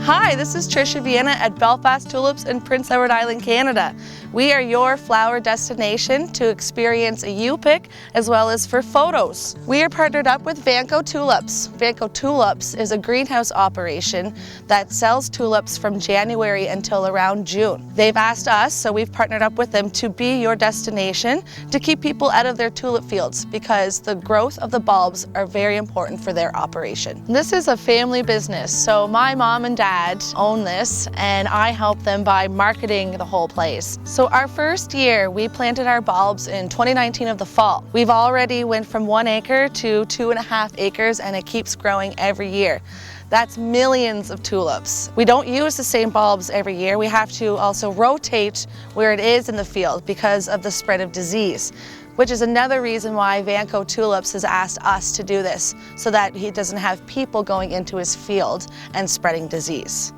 Hi, this is Trisha Vienna at Belfast Tulips in Prince Edward Island, Canada. We are your flower destination to experience a U-pick as well as for photos. We are partnered up with Vanco Tulips. Vanco Tulips is a greenhouse operation that sells tulips from January until around June. They've asked us, so we've partnered up with them to be your destination to keep people out of their tulip fields because the growth of the bulbs are very important for their operation. This is a family business, so my mom and dad own this and I help them by marketing the whole place. So our first year we planted our bulbs in 2019 of the fall. We've already went from 1 acre to 2.5 acres and it keeps growing every year. That's millions of tulips. We don't use the same bulbs every year. We have to also rotate where it is in the field because of the spread of disease, which is another reason why Vanco Tulips has asked us to do this, so that he doesn't have people going into his field and spreading disease.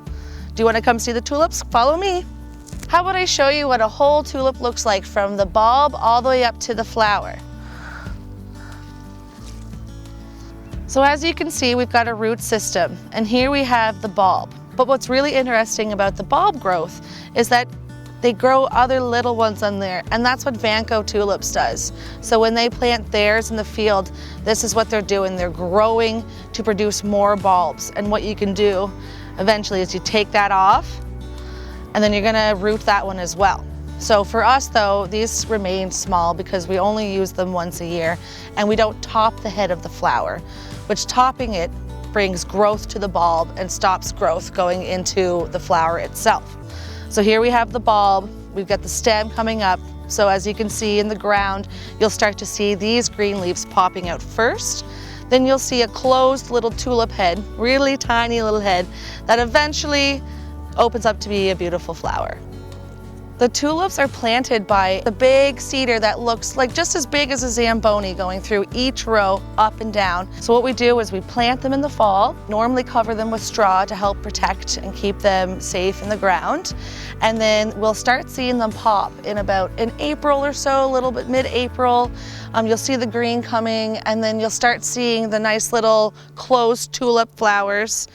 Do you want to come see the tulips? Follow me. How about I show you what a whole tulip looks like from the bulb all the way up to the flower. So as you can see, we've got a root system, and here we have the bulb. But what's really interesting about the bulb growth is that they grow other little ones on there, and that's what Vanco Tulips does. So when they plant theirs in the field, this is what they're doing. They're growing to produce more bulbs. And what you can do eventually is you take that off, and then you're gonna root that one as well. So for us though, these remain small because we only use them once a year, and we don't top the head of the flower, which topping it brings growth to the bulb and stops growth going into the flower itself. So here we have the bulb, we've got the stem coming up. So as you can see in the ground, you'll start to see these green leaves popping out first. Then you'll see a closed little tulip head, really tiny little head, that eventually opens up to be a beautiful flower. The tulips are planted by the big cedar that looks like just as big as a Zamboni going through each row up and down. So what we do is we plant them in the fall, normally cover them with straw to help protect and keep them safe in the ground. And then we'll start seeing them pop in April or so, a little bit mid-April. You'll see the green coming, and then you'll start seeing the nice little closed tulip flowers,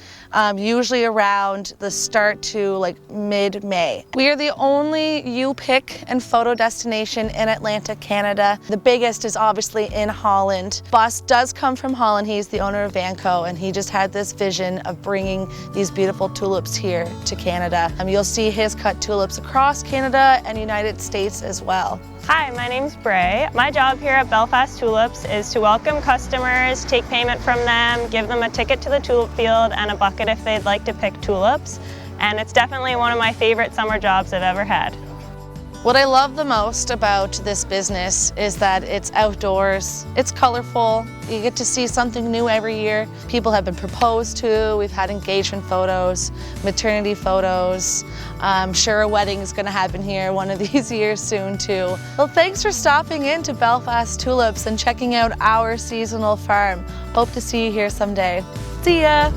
usually around the start to like mid-May. We are the only U-pick and photo destination in Atlantic, Canada. The biggest is obviously in Holland. Bus does come from Holland. He's the owner of Vanco, and he just had this vision of bringing these beautiful tulips here to Canada. You'll see his cut tulips across Canada and United States as well. Hi, my name's Bray. My job here at Belfast Tulips is to welcome customers, take payment from them, give them a ticket to the tulip field and a bucket if they'd like to pick tulips. And it's definitely one of my favorite summer jobs I've ever had. What I love the most about this business is that it's outdoors, it's colorful, you get to see something new every year. People have been proposed to, we've had engagement photos, maternity photos. I'm sure a wedding is going to happen here one of these years soon too. Well, thanks for stopping in to Belfast Tulips and checking out our seasonal farm. Hope to see you here someday. See ya!